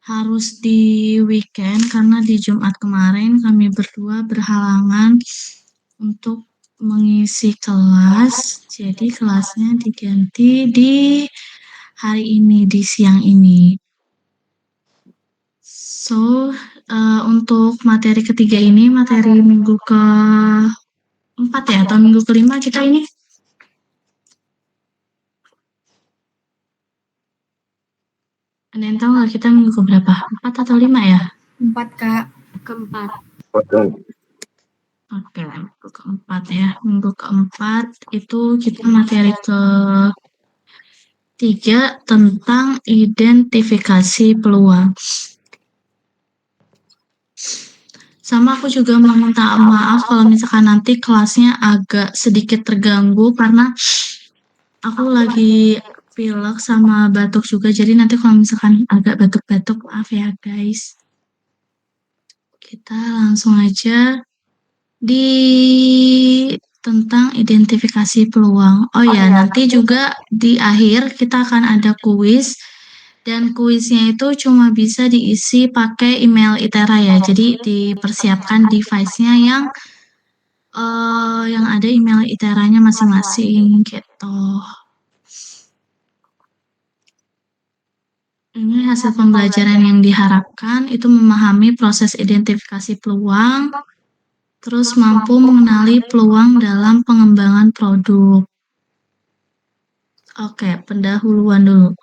harus di weekend karena di Jumat kemarin kami berdua berhalangan untuk mengisi kelas. Jadi kelasnya diganti di hari ini, di siang ini. So, untuk materi ketiga ini, materi minggu keempat ya, atau minggu kelima kita ini? Ada yang tahu nggak kita minggu keberapa? 4 atau 5 ya? 4, Kak. Keempat. Oke, minggu keempat ya. Minggu keempat itu kita materi ketiga tentang identifikasi peluang. Sama aku juga mau minta maaf kalau misalkan nanti kelasnya agak sedikit terganggu karena aku lagi pilek sama batuk juga. Jadi nanti kalau misalkan agak batuk-batuk, maaf ya guys. Kita langsung aja di tentang identifikasi peluang. Oh ya, nanti juga di akhir kita akan ada kuis dan kuisnya itu cuma bisa diisi pakai email ITERA ya. Jadi dipersiapkan device-nya yang ada email ITERA-nya masing-masing gitu. Ini hasil pembelajaran yang diharapkan itu memahami proses identifikasi peluang, terus mampu mengenali peluang dalam pengembangan produk. Oke, pendahuluan dulu.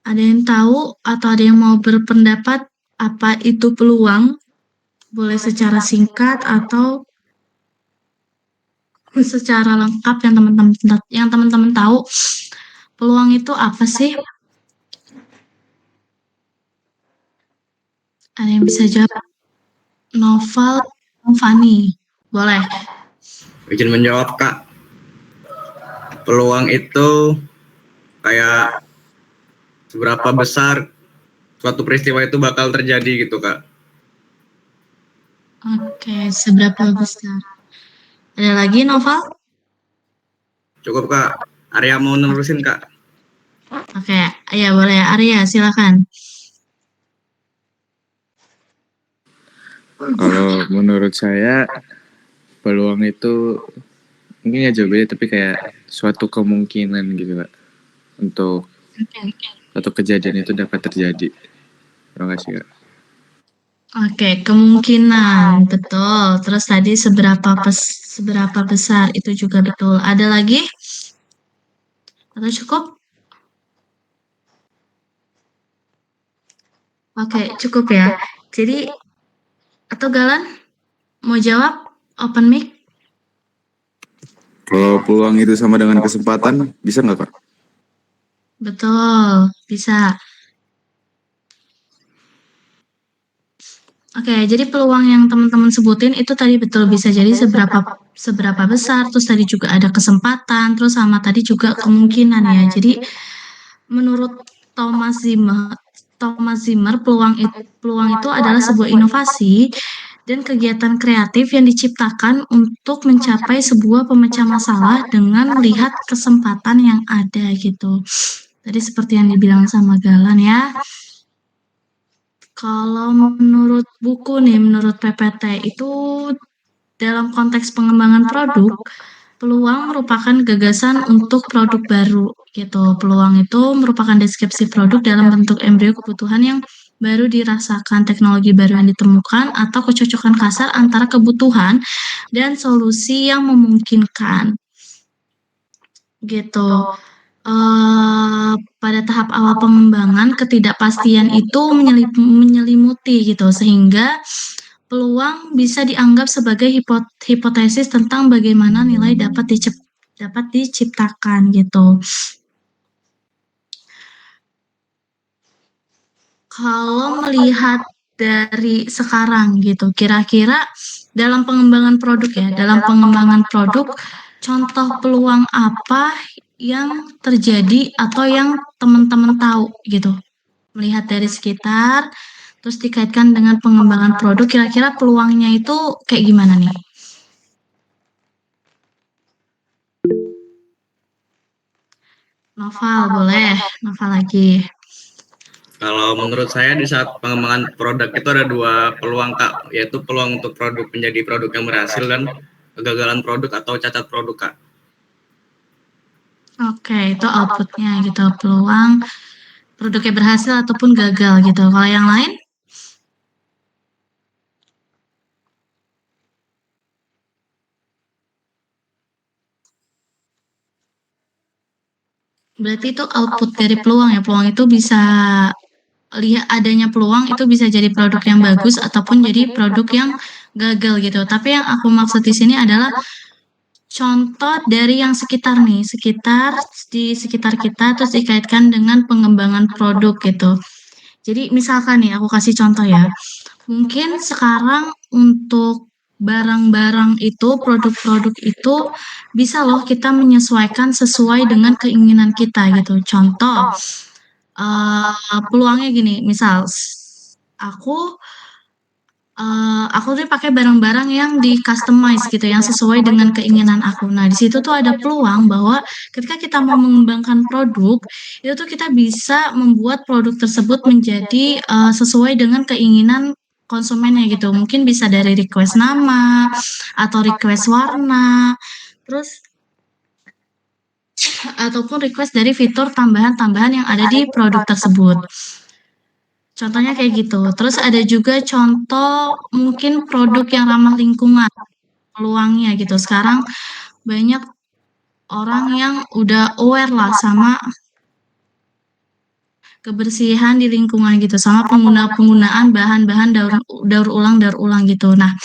Ada yang tahu atau ada yang mau berpendapat apa itu peluang? Boleh secara singkat atau secara lengkap yang teman-teman tahu. Peluang itu apa sih? Ada yang bisa jawab? Novel, Fani, boleh. Izin menjawab, Kak. Peluang itu kayak seberapa besar suatu peristiwa itu bakal terjadi gitu, Kak. Oke, seberapa besar? Ada lagi Novel? Cukup, Kak. Arya mau nerusin, Kak. Oke, ya boleh. Arya, silakan. Kalau menurut saya peluang itu mungkin ya jauh beda tapi kayak suatu kemungkinan gitu Kak untuk suatu kejadian itu dapat terjadi. Terima kasih Kak. Oke, kemungkinan betul. Terus tadi seberapa besar itu juga betul. Ada lagi? Atau cukup? Oke, cukup ya. Jadi atau Galan mau jawab? Open mic? Kalau peluang itu sama dengan kesempatan, bisa nggak Kak? Betul, bisa. Oke, jadi peluang yang teman-teman sebutin itu tadi betul bisa jadi seberapa besar, terus tadi juga ada kesempatan, terus sama tadi juga kemungkinan ya. Jadi menurut Thomas Zimmer peluang itu adalah sebuah inovasi dan kegiatan kreatif yang diciptakan untuk mencapai sebuah pemecah masalah dengan melihat kesempatan yang ada gitu. Tadi seperti yang dibilang sama Galan ya. Kalau menurut buku nih, menurut PPT itu dalam konteks pengembangan produk, peluang merupakan gagasan untuk produk baru gitu. Peluang itu merupakan deskripsi produk dalam bentuk embrio kebutuhan yang baru dirasakan, teknologi baru yang ditemukan, atau kecocokan kasar antara kebutuhan dan solusi yang memungkinkan gitu. Pada tahap awal pengembangan, ketidakpastian itu menyelimuti gitu, sehingga peluang bisa dianggap sebagai hipotesis tentang bagaimana nilai dapat diciptakan gitu. Kalau melihat dari sekarang gitu, kira-kira dalam pengembangan produk, contoh peluang apa yang terjadi atau yang teman-teman tahu gitu. Melihat dari sekitar, terus dikaitkan dengan pengembangan produk, kira-kira peluangnya itu kayak gimana nih? Novel, boleh. Novel lagi. Kalau menurut saya di saat pengembangan produk itu ada dua peluang Kak, yaitu peluang untuk produk menjadi produk yang berhasil dan kegagalan produk atau cacat produk Kak. Oke, itu outputnya gitu, peluang produknya berhasil ataupun gagal gitu. Kalau yang lain, berarti itu output dari peluang ya. Peluang itu bisa lihat adanya peluang itu bisa jadi produk yang bagus ataupun jadi produk yang gagal gitu. Tapi yang aku maksud di sini adalah contoh dari yang sekitar nih, di sekitar kita terus dikaitkan dengan pengembangan produk gitu. Jadi misalkan nih aku kasih contoh ya. Mungkin sekarang untuk barang-barang itu, produk-produk itu bisa loh kita menyesuaikan sesuai dengan keinginan kita gitu. Contoh, peluangnya gini, misal aku aku tuh pakai barang-barang yang di customize gitu, yang sesuai dengan keinginan aku. Nah, di situ tuh ada peluang bahwa ketika kita mau mengembangkan produk, itu tuh kita bisa membuat produk tersebut menjadi sesuai dengan keinginan konsumennya gitu. Mungkin bisa dari request nama atau request warna, terus ataupun request dari fitur tambahan-tambahan yang ada di produk tersebut. Contohnya kayak gitu. Terus ada juga contoh mungkin produk yang ramah lingkungan, peluangnya gitu. Sekarang banyak orang yang udah aware lah sama kebersihan di lingkungan gitu, sama penggunaan bahan-bahan daur ulang gitu. Nah,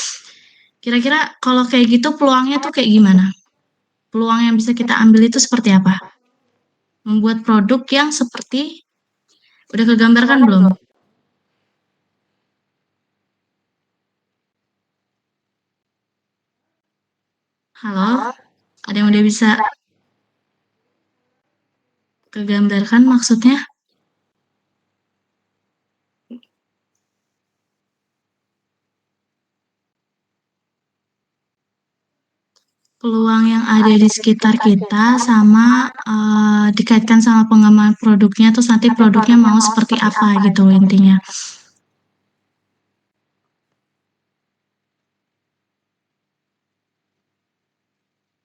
kira-kira kalau kayak gitu peluangnya tuh kayak gimana? Peluang yang bisa kita ambil itu seperti apa? Membuat produk yang seperti udah kegambarkan belum? Halo? Ada yang udah bisa kegambarkan maksudnya? Peluang yang ada di sekitar kita sama dikaitkan sama pengembangan produknya, terus nanti produknya mau seperti apa gitu intinya.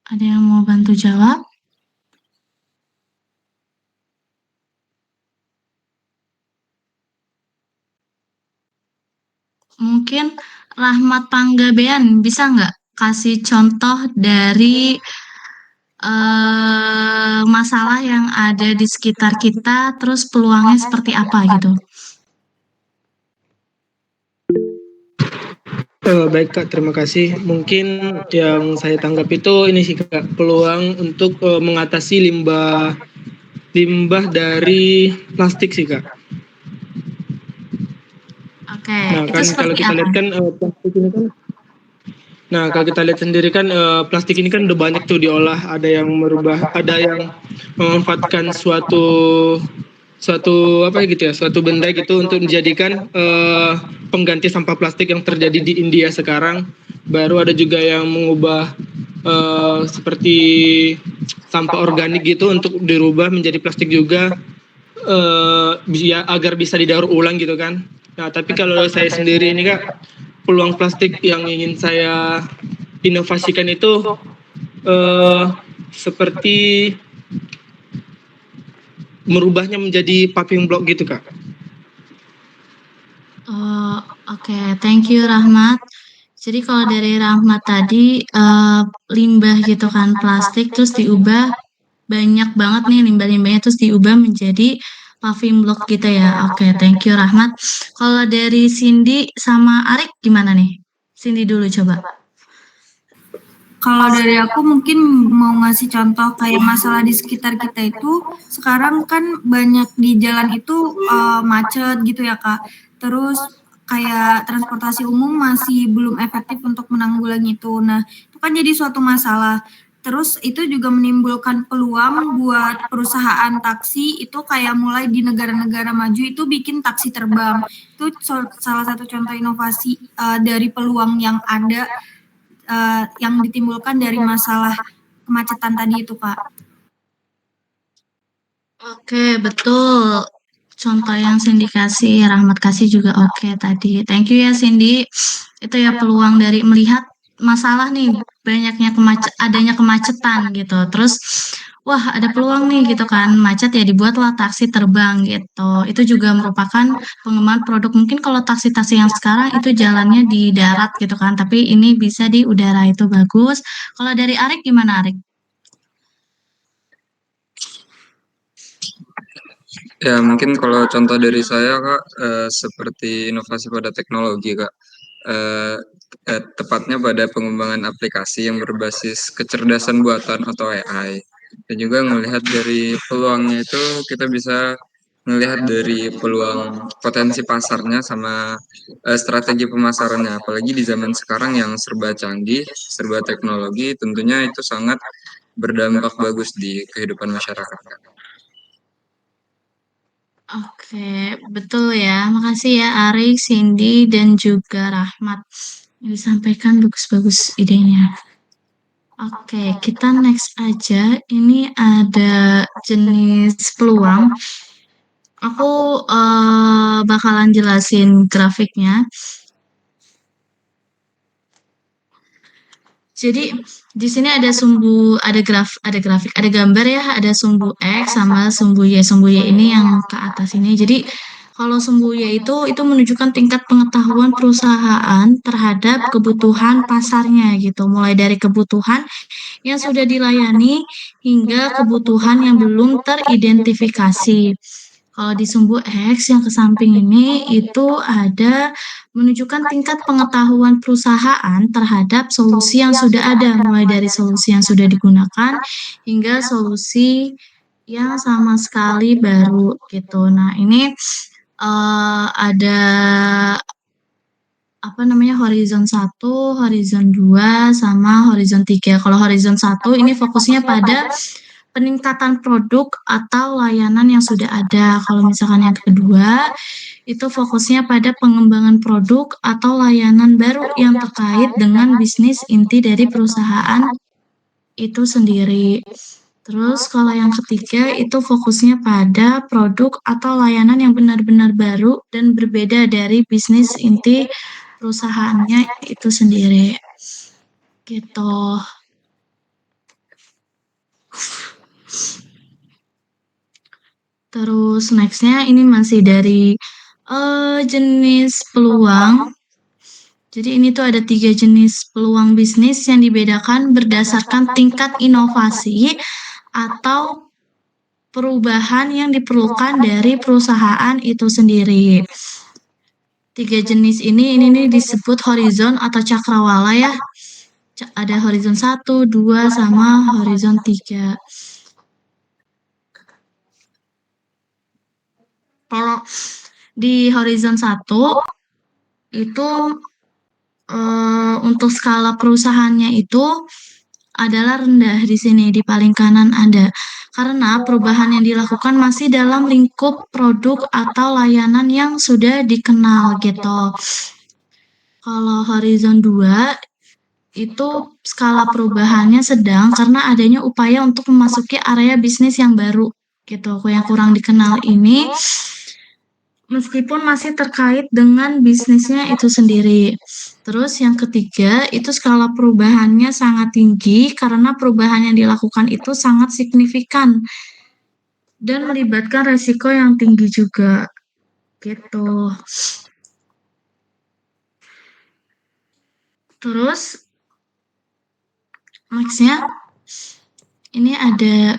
Ada yang mau bantu jawab? Mungkin Rahmat Panggabean bisa nggak kasih contoh dari masalah yang ada di sekitar kita, terus peluangnya seperti apa gitu? Baik Kak, terima kasih. Mungkin yang saya tanggap itu ini sih Kak, peluang untuk mengatasi limbah dari plastik sih Kak. Oke, Nah itu kan kalau seperti kita apa? lihat kan plastik ini kan, nah kalau kita lihat sendiri kan plastik ini kan udah banyak tuh diolah, ada yang memanfaatkan suatu apa gitu ya, suatu benda gitu untuk dijadikan pengganti sampah plastik yang terjadi di India sekarang. Baru ada juga yang mengubah seperti sampah organik gitu untuk dirubah menjadi plastik juga, agar bisa didaur ulang gitu kan. Nah tapi kalau saya sendiri ini Kak, peluang plastik yang ingin saya inovasikan itu seperti merubahnya menjadi paving block gitu Kak. Oh, oke. Thank you Rahmat. Jadi kalau dari Rahmat tadi limbah gitu kan plastik terus diubah banyak banget nih limbah-limbahnya terus diubah menjadi paving block gitu ya. Oke, thank you Rahmat. Kalau dari Cindy sama Arik gimana nih? Cindy dulu coba. Kalau dari aku mungkin mau ngasih contoh kayak masalah di sekitar kita itu sekarang kan banyak di jalan itu macet gitu ya Kak. Terus kayak transportasi umum masih belum efektif untuk menanggulangi itu. Nah, itu kan jadi suatu masalah. Terus itu juga menimbulkan peluang buat perusahaan taksi itu kayak mulai di negara-negara maju itu bikin taksi terbang. Itu salah satu contoh inovasi dari peluang yang ada yang ditimbulkan dari masalah kemacetan tadi itu, Kak. Oke, betul. contoh yang Cindy kasih, Rahmat kasih juga oke tadi. Thank you ya Cindy. Itu ya peluang dari melihat masalah nih, adanya kemacetan gitu. Terus wah ada peluang nih gitu kan, macet ya dibuatlah taksi terbang gitu. Itu juga merupakan pengembangan produk. Mungkin kalau taksi-taksi yang sekarang itu jalannya di darat gitu kan, tapi ini bisa di udara, itu bagus. Kalau dari Arik gimana Arik? Ya, mungkin kalau contoh dari saya, Kak, seperti inovasi pada teknologi, Kak. Eh, Tepatnya pada pengembangan aplikasi yang berbasis kecerdasan buatan atau AI. Dan juga melihat dari peluangnya itu kita bisa melihat dari peluang potensi pasarnya sama strategi pemasarannya. Apalagi di zaman sekarang yang serba canggih, serba teknologi, tentunya itu sangat berdampak bagus di kehidupan masyarakat. Oke, betul ya. Makasih ya Arik, Cindy, dan juga Rahmat. Yang disampaikan bagus-bagus idenya. Oke, kita next aja. Ini ada jenis peluang. Aku bakalan jelasin grafiknya. Jadi di sini ada grafik, ada gambar ya, ada sumbu X sama sumbu Y. Sumbu Y ini yang ke atas ini. Jadi kalau sumbu Y itu menunjukkan tingkat pengetahuan perusahaan terhadap kebutuhan pasarnya gitu. Mulai dari kebutuhan yang sudah dilayani hingga kebutuhan yang belum teridentifikasi. Kalau di sumbu X yang ke samping ini itu ada menunjukkan tingkat pengetahuan perusahaan terhadap solusi yang sudah ada, mulai dari solusi yang sudah digunakan hingga solusi yang sama sekali baru gitu. Nah, ini ada apa namanya horizon 1, horizon 2 sama horizon 3. Kalau horizon 1 ini fokusnya pada peningkatan produk atau layanan yang sudah ada. Kalau misalkan yang kedua, itu fokusnya pada pengembangan produk atau layanan baru yang terkait dengan bisnis inti dari perusahaan itu sendiri. Terus kalau yang ketiga itu fokusnya pada produk atau layanan yang benar-benar baru dan berbeda dari bisnis inti perusahaannya itu sendiri. Gitu. Terus nextnya ini masih dari jenis peluang. Jadi ini tuh ada 3 jenis peluang bisnis yang dibedakan berdasarkan tingkat inovasi atau perubahan yang diperlukan dari perusahaan itu sendiri. 3 jenis ini nih disebut horizon atau cakrawala ya. Ada horizon 1, 2, sama horizon 3. Kalau di horizon 1 itu untuk skala perusahaannya itu adalah rendah di sini di paling kanan ada. Karena perubahan yang dilakukan masih dalam lingkup produk atau layanan yang sudah dikenal gitu. Kalau horizon 2 itu skala perubahannya sedang karena adanya upaya untuk memasuki area bisnis yang baru gitu. Yang kurang dikenal ini meskipun masih terkait dengan bisnisnya itu sendiri. Terus yang ketiga, itu skala perubahannya sangat tinggi karena perubahan yang dilakukan itu sangat signifikan dan melibatkan resiko yang tinggi juga. Gitu. Terus nextnya ini ada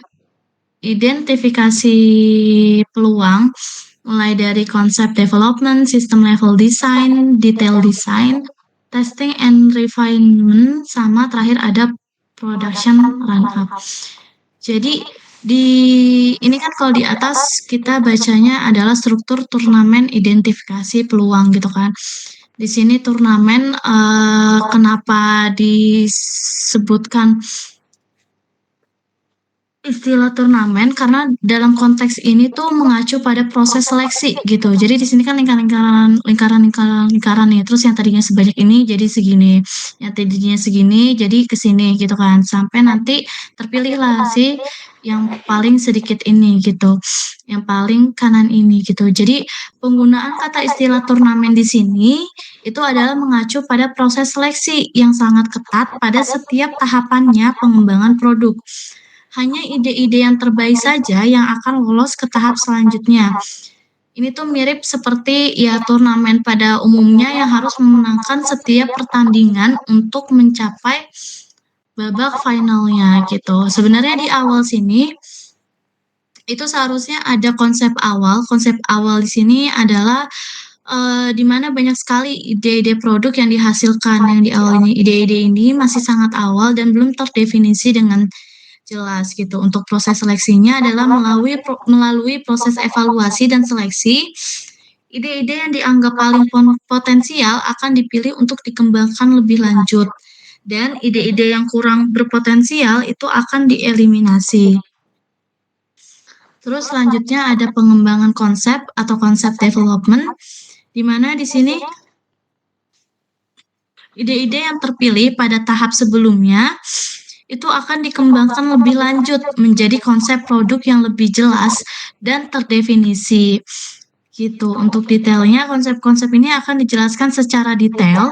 identifikasi peluang mulai dari konsep development, system level design, detail design, testing and refinement, sama terakhir ada production run up. Jadi ini kan kalau di atas kita bacanya adalah struktur turnamen identifikasi peluang gitu kan. Di sini turnamen kenapa disebutkan istilah turnamen karena dalam konteks ini tuh mengacu pada proses seleksi gitu. Jadi di sini kan lingkaran nih. Terus yang tadinya sebanyak ini jadi segini, yang tadinya segini jadi ke sini gitu kan. Sampai nanti terpilihlah sih yang paling sedikit ini gitu, yang paling kanan ini gitu. Jadi penggunaan kata istilah turnamen di sini itu adalah mengacu pada proses seleksi yang sangat ketat pada setiap tahapannya pengembangan produk. Hanya ide-ide yang terbaik saja yang akan lolos ke tahap selanjutnya. Ini tuh mirip seperti ya turnamen pada umumnya yang harus memenangkan setiap pertandingan untuk mencapai babak finalnya gitu. Sebenarnya di awal sini itu seharusnya ada konsep awal. Konsep awal di sini adalah di mana banyak sekali ide-ide produk yang dihasilkan yang di awal ini. Ide-ide ini masih sangat awal dan belum terdefinisi dengan jelas gitu. Untuk proses seleksinya adalah melalui proses evaluasi dan seleksi, ide-ide yang dianggap paling potensial akan dipilih untuk dikembangkan lebih lanjut. Dan ide-ide yang kurang berpotensial itu akan dieliminasi. Terus selanjutnya ada pengembangan konsep atau konsep development, di mana di sini ide-ide yang terpilih pada tahap sebelumnya itu akan dikembangkan lebih lanjut menjadi konsep produk yang lebih jelas dan terdefinisi. Gitu. Untuk detailnya, konsep-konsep ini akan dijelaskan secara detail,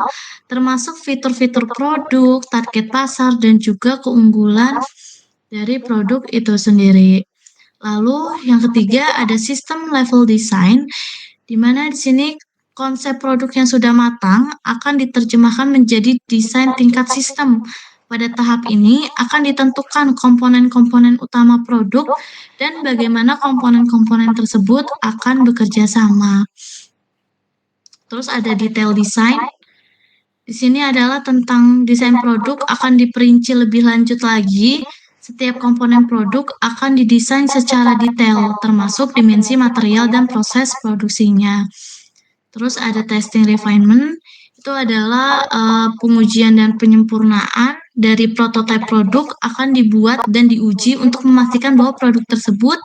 termasuk fitur-fitur produk, target pasar, dan juga keunggulan dari produk itu sendiri. Lalu yang ketiga ada sistem level design, di mana di sini konsep produk yang sudah matang akan diterjemahkan menjadi desain tingkat sistem. Pada tahap ini akan ditentukan komponen-komponen utama produk dan bagaimana komponen-komponen tersebut akan bekerja sama. Terus ada detail design. Di sini adalah tentang desain produk akan diperinci lebih lanjut lagi. Setiap komponen produk akan didesain secara detail, termasuk dimensi material dan proses produksinya. Terus ada testing refinement, itu adalah pengujian dan penyempurnaan dari prototipe produk akan dibuat dan diuji untuk memastikan bahwa produk tersebut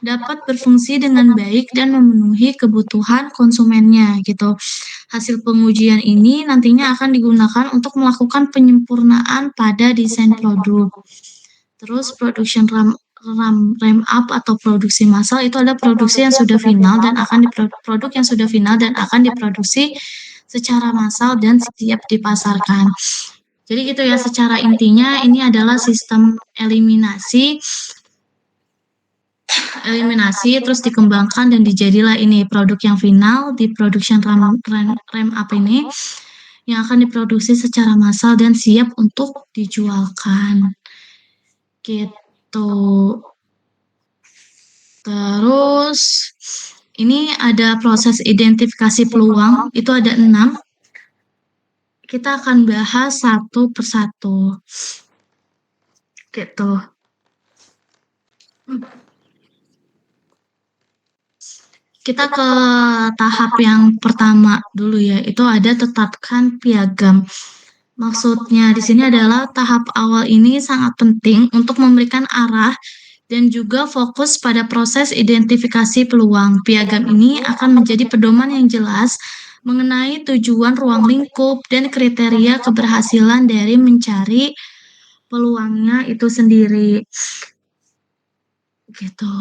dapat berfungsi dengan baik dan memenuhi kebutuhan konsumennya gitu. Hasil pengujian ini nantinya akan digunakan untuk melakukan penyempurnaan pada desain produk. Terus production ramp up atau produksi massal itu adalah produksi yang sudah final dan akan produk yang sudah final dan akan diproduksi secara massal dan siap dipasarkan. Jadi gitu ya, secara intinya ini adalah sistem eliminasi terus dikembangkan dan dijadilah ini produk yang final di production ramp up ini yang akan diproduksi secara massal dan siap untuk dijualkan. Gitu. Terus ini ada proses identifikasi peluang, itu ada 6. Kita akan bahas satu persatu. Gitu. Kita ke tahap yang pertama dulu ya, itu ada tetapkan piagam. Maksudnya di sini adalah tahap awal ini sangat penting untuk memberikan arah dan juga fokus pada proses identifikasi peluang. Piagam ini akan menjadi pedoman yang jelas mengenai tujuan ruang lingkup dan kriteria keberhasilan dari mencari peluangnya itu sendiri. Gitu.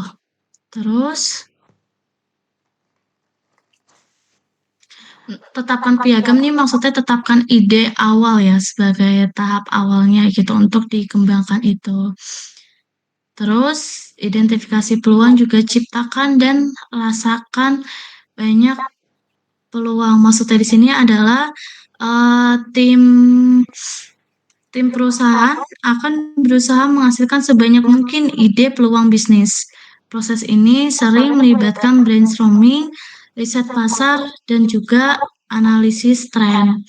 Terus tetapkan piagam nih maksudnya tetapkan ide awal ya sebagai tahap awalnya gitu untuk dikembangkan itu. Terus identifikasi peluang juga ciptakan dan rasakan banyak peluang. Maksudnya di sini adalah tim perusahaan akan berusaha menghasilkan sebanyak mungkin ide peluang bisnis. Proses ini sering melibatkan brainstorming, riset pasar, dan juga analisis tren.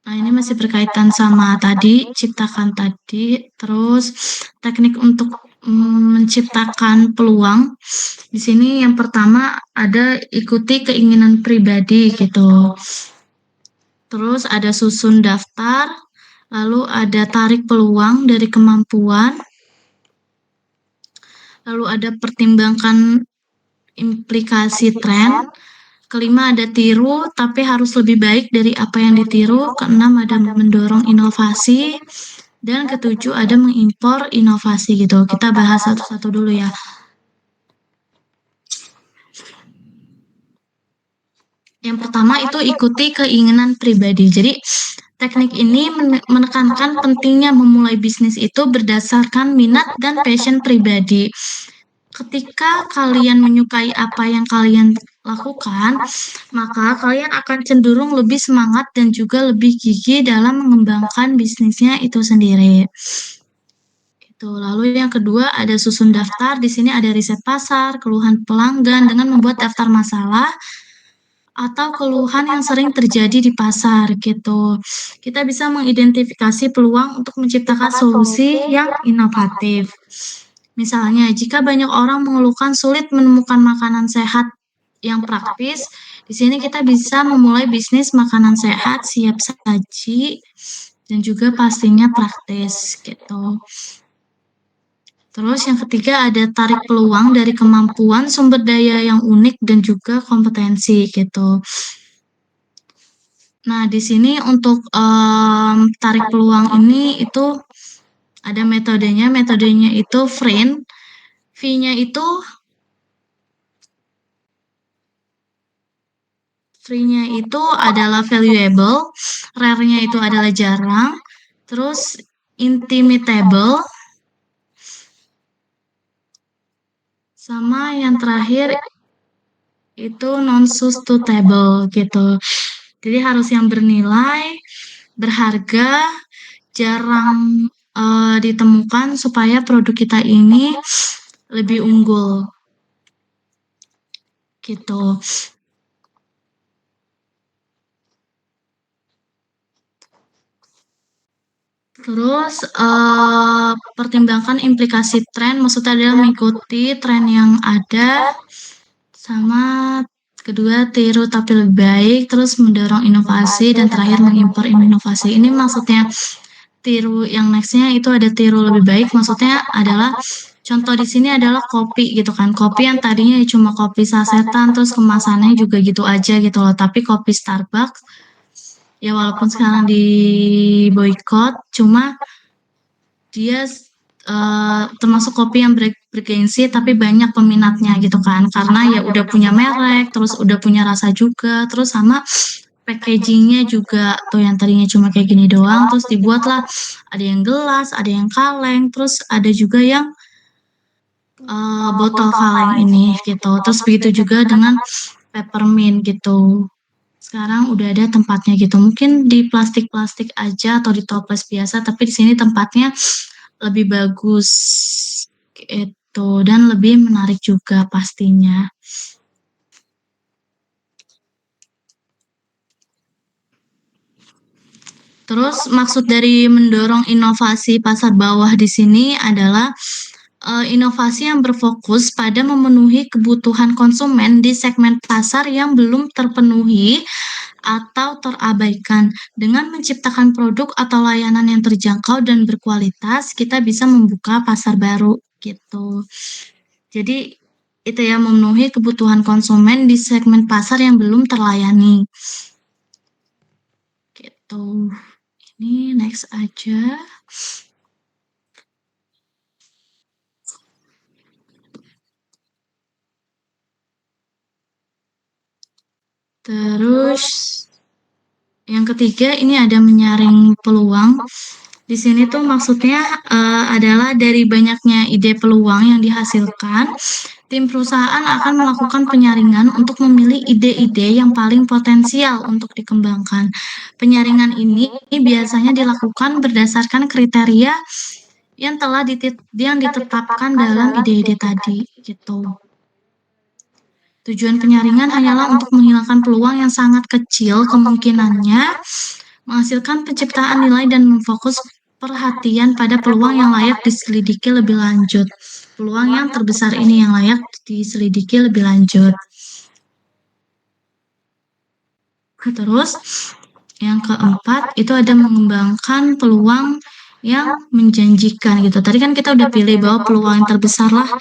Nah, ini masih berkaitan sama tadi, ciptakan tadi, terus teknik untuk menciptakan peluang. Di sini yang pertama ada ikuti keinginan pribadi gitu. terus ada susun daftar, lalu ada tarik peluang dari kemampuan, lalu ada pertimbangkan implikasi tren, kelima ada tiru tapi harus lebih baik dari apa yang ditiru, keenam ada mendorong inovasi, dan ketujuh ada mengimpor inovasi gitu. Kita bahas satu-satu dulu ya. Yang pertama itu ikuti keinginan pribadi. Jadi teknik ini menekankan pentingnya memulai bisnis itu berdasarkan minat dan passion pribadi. Ketika kalian menyukai apa yang kalian lakukan, maka kalian akan cenderung lebih semangat dan juga lebih gigih dalam mengembangkan bisnisnya itu sendiri. Lalu yang kedua ada susun daftar. Di sini ada riset pasar, keluhan pelanggan dengan membuat daftar masalah atau keluhan yang sering terjadi di pasar gitu. Kita bisa mengidentifikasi peluang untuk menciptakan solusi yang inovatif. Misalnya, jika banyak orang mengeluhkan sulit menemukan makanan sehat yang praktis, di sini kita bisa memulai bisnis makanan sehat, siap saji, dan juga pastinya praktis gitu. Terus yang ketiga ada tarik peluang dari kemampuan, sumber daya yang unik, dan juga kompetensi gitu. Nah, di sini untuk tarik peluang ini itu ada metodenya. Metodenya itu FRIEND. V-nya itu adalah valuable, rare-nya itu adalah jarang, terus intimatable, sama yang terakhir itu non-sustainable gitu. Jadi harus yang bernilai, berharga, jarang ditemukan supaya produk kita ini lebih unggul gitu. Terus pertimbangkan implikasi tren, maksudnya adalah mengikuti tren yang ada, sama kedua tiru tapi lebih baik, terus mendorong inovasi, dan terakhir mengimpor inovasi. Ini maksudnya tiru yang nextnya itu ada tiru lebih baik, maksudnya adalah contoh di sini adalah kopi gitu kan. Kopi yang tadinya cuma kopi sasetan, terus kemasannya juga gitu aja gitu loh, tapi kopi Starbucks ya walaupun sekarang di boykot, cuma dia termasuk kopi yang bergengsi tapi banyak peminatnya gitu kan, karena ya udah punya merek, terus udah punya rasa juga, terus sama packagingnya juga tuh yang tadinya cuma kayak gini doang, terus dibuatlah ada yang gelas, ada yang kaleng, terus ada juga yang botol kaleng ini gitu. Terus begitu juga dengan peppermint gitu. Sekarang udah ada tempatnya gitu. Mungkin di plastik-plastik aja atau di toples biasa, tapi di sini tempatnya lebih bagus gitu dan lebih menarik juga pastinya. Terus maksud dari mendorong inovasi pasar bawah di sini adalah inovasi yang berfokus pada memenuhi kebutuhan konsumen di segmen pasar yang belum terpenuhi atau terabaikan. Dengan menciptakan produk atau layanan yang terjangkau dan berkualitas, kita bisa membuka pasar baru gitu. Jadi itu ya, memenuhi kebutuhan konsumen di segmen pasar yang belum terlayani. Gitu. Ini next aja. Terus yang ketiga ini ada menyaring peluang. Di sini tuh maksudnya adalah dari banyaknya ide peluang yang dihasilkan, tim perusahaan akan melakukan penyaringan untuk memilih ide-ide yang paling potensial untuk dikembangkan. Penyaringan ini biasanya dilakukan berdasarkan kriteria yang telah ditetapkan dalam ide-ide tadi gitu. Tujuan penyaringan hanyalah untuk menghilangkan peluang yang sangat kecil kemungkinannya menghasilkan penciptaan nilai dan memfokus perhatian pada peluang yang layak diselidiki lebih lanjut. Peluang yang terbesar ini yang layak diselidiki lebih lanjut. Terus, Yang keempat itu ada mengembangkan peluang yang menjanjikan gitu. Tadi kan kita udah pilih bahwa peluang yang terbesar lah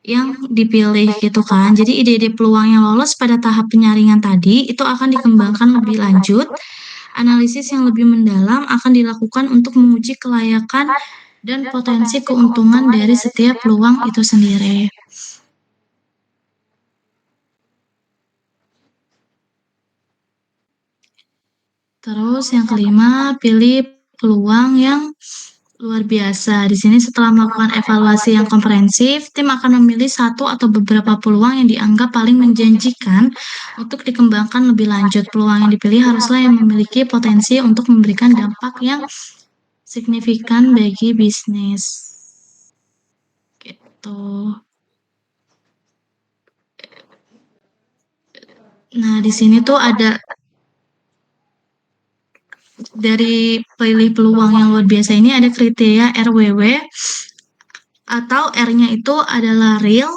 yang dipilih gitu kan. Jadi ide-ide peluang yang lolos pada tahap penyaringan tadi itu akan dikembangkan lebih lanjut. Analisis yang lebih mendalam akan dilakukan untuk menguji kelayakan dan potensi keuntungan dari setiap peluang itu sendiri. Terus yang kelima, pilih peluang yang luar biasa. Di sini setelah melakukan evaluasi yang komprehensif, tim akan memilih satu atau beberapa peluang yang dianggap paling menjanjikan untuk dikembangkan lebih lanjut. Peluang yang dipilih haruslah yang memiliki potensi untuk memberikan dampak yang signifikan bagi bisnis. Gitu. Nah, di sini tuh ada dari pilih peluang yang luar biasa ini ada kriteria RWW atau R-nya itu adalah real,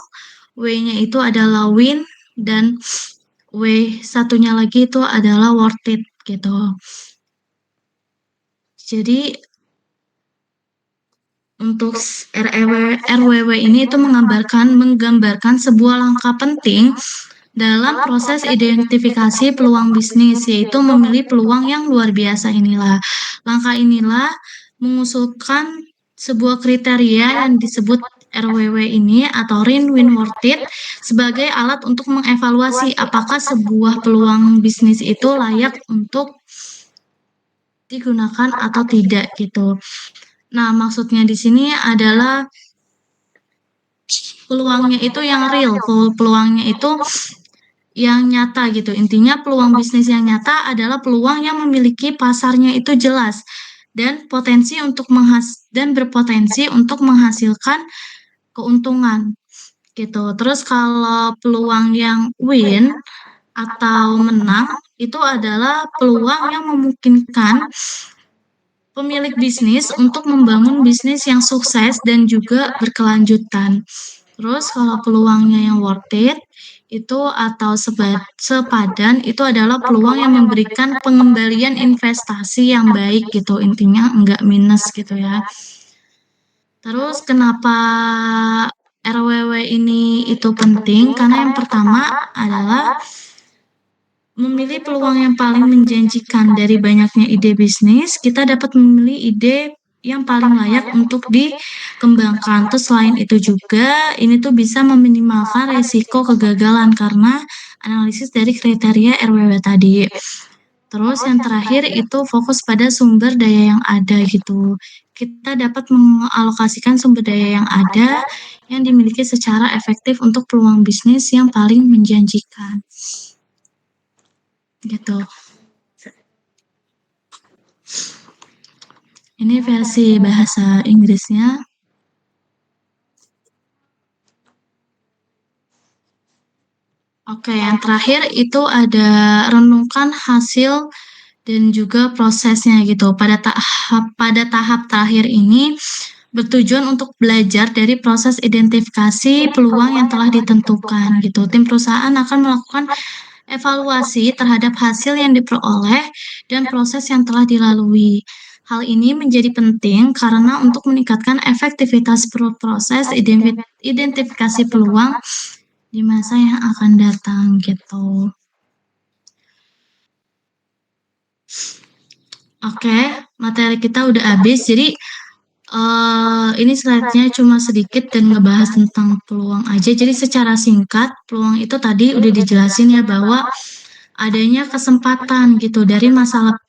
W-nya itu adalah win, dan W satunya lagi itu adalah worth it gitu. Jadi untuk RWW ini itu menggambarkan sebuah langkah penting dalam proses identifikasi peluang bisnis, yaitu memilih peluang yang luar biasa inilah. Langkah inilah mengusulkan sebuah kriteria yang disebut RWW ini atau win worth it sebagai alat untuk mengevaluasi apakah sebuah peluang bisnis itu layak untuk digunakan atau tidak gitu. Nah, maksudnya di sini adalah peluangnya itu yang real, peluangnya itu yang nyata gitu. Intinya peluang bisnis yang nyata adalah peluang yang memiliki pasarnya itu jelas dan berpotensi untuk menghasilkan keuntungan gitu. Terus kalau peluang yang win atau menang itu adalah peluang yang memungkinkan pemilik bisnis untuk membangun bisnis yang sukses dan juga berkelanjutan. Terus kalau peluangnya yang worth it itu atau sepadan itu adalah peluang yang memberikan pengembalian investasi yang baik gitu, intinya enggak minus gitu ya. Terus kenapa RWW ini itu penting? Karena yang pertama adalah memilih peluang yang paling menjanjikan dari banyaknya ide bisnis, kita dapat memilih ide yang paling layak untuk dikembangkan. Terus selain itu juga, ini tuh bisa meminimalkan resiko kegagalan karena analisis dari kriteria RWW tadi. Terus yang terakhir itu fokus pada sumber daya yang ada gitu. Kita dapat mengalokasikan sumber daya yang ada yang dimiliki secara efektif untuk peluang bisnis yang paling menjanjikan. Gitu. Ini versi bahasa Inggrisnya. Oke, yang terakhir itu ada renungkan hasil dan juga prosesnya gitu. Pada tahap terakhir ini bertujuan untuk belajar dari proses identifikasi peluang yang telah ditentukan gitu. Tim perusahaan akan melakukan evaluasi terhadap hasil yang diperoleh dan proses yang telah dilalui. Hal ini menjadi penting karena untuk meningkatkan efektivitas proses identifikasi peluang di masa yang akan datang gitu. Oke, materi kita udah habis. Jadi ini slide-nya cuma sedikit dan ngebahas tentang peluang aja. Jadi secara singkat, peluang itu tadi udah dijelasin ya bahwa adanya kesempatan gitu dari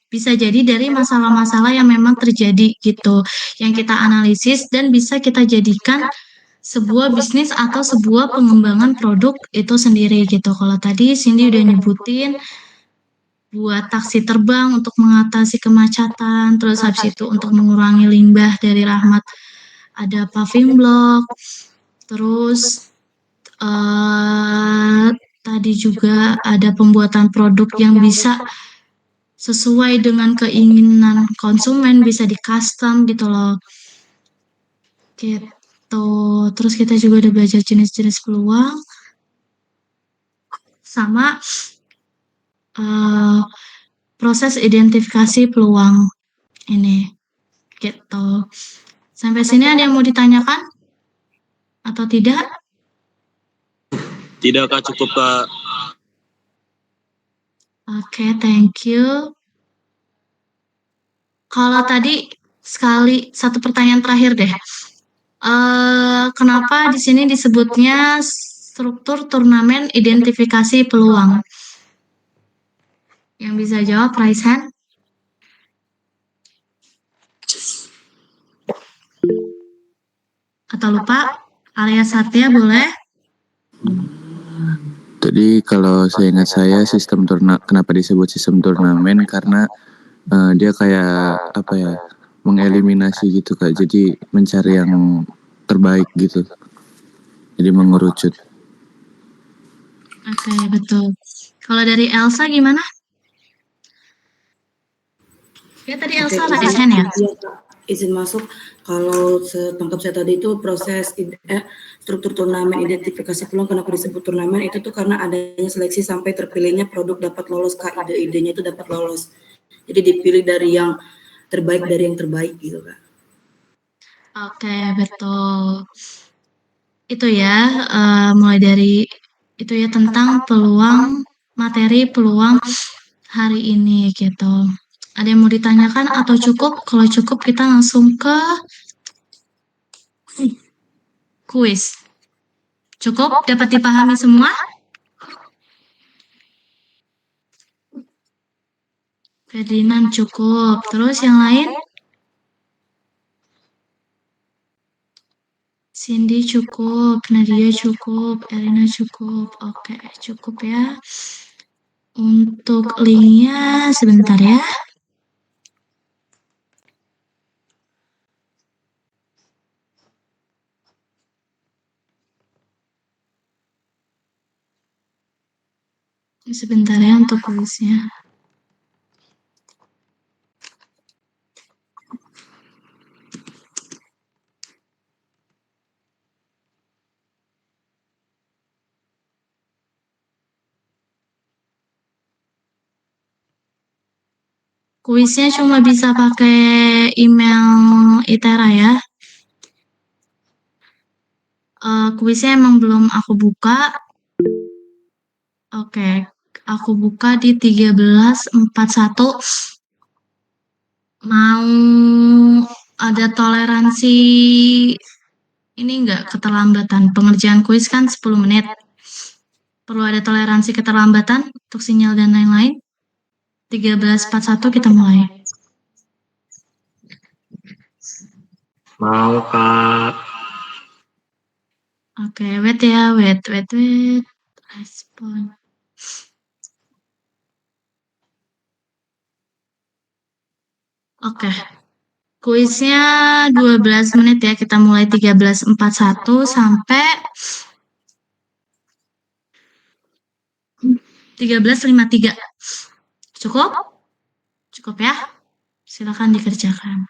bisa jadi dari masalah-masalah yang memang terjadi gitu, yang kita analisis dan bisa kita jadikan sebuah bisnis atau sebuah pengembangan produk itu sendiri gitu. Kalau tadi Cindy udah nyebutin buat taksi terbang untuk mengatasi kemacetan, terus habis itu untuk mengurangi limbah dari Rahmat ada paving block, terus tadi juga ada pembuatan produk yang bisa sesuai dengan keinginan konsumen, bisa di custom gitu loh. Gitu. Terus kita juga udah belajar jenis-jenis peluang. Sama proses identifikasi peluang ini gitu. Sampai sini ada yang mau ditanyakan atau tidak? Tidak Kak, cukup Kak. Oke, thank you. Kalau tadi satu pertanyaan terakhir deh. Kenapa di sini disebutnya struktur turnamen identifikasi peluang? Yang bisa jawab raise hand. Atau lupa? Arya Satya boleh? Jadi kalau seingat saya kenapa disebut sistem turnamen karena dia kayak apa ya, mengeliminasi gitu Kak. Jadi mencari yang terbaik gitu. Jadi mengerucut. Oke, betul. Kalau dari Elsa gimana? Ya tadi Elsa raise hand ya? Iya, Kak. Izin masuk. Kalau setangkap saya tadi itu proses struktur turnamen identifikasi peluang, kenapa disebut turnamen itu tuh karena adanya seleksi sampai terpilihnya produk dapat lolos, Kak. Ide-idenya itu dapat lolos. Jadi dipilih dari yang terbaik gitu, Kak. Oke, betul. Itu ya, mulai dari itu ya tentang peluang, materi peluang hari ini gitu. Ada yang mau ditanyakan atau cukup? Kalau cukup kita langsung ke kuis. Cukup? Dapat dipahami semua? Ferdinand cukup. Terus yang lain? Cindy cukup, Nadia cukup, Erina cukup. Oke, cukup ya. Untuk linknya sebentar ya. Sebentar ya untuk kuisnya. Kuisnya cuma bisa pakai email Itera ya. Kuisnya emang belum aku buka. Oke, aku buka di 13.41. Mau ada toleransi ini enggak keterlambatan? Pengerjaan kuis kan 10 menit. Perlu ada toleransi keterlambatan untuk sinyal dan lain-lain. 13.41 kita mulai. Mau Kak. Oke, wait ya, wait. Respon. Oke. Kuisnya 12 menit ya, kita mulai 13.41 sampai 13.53. Cukup? Cukup ya? Silakan dikerjakan.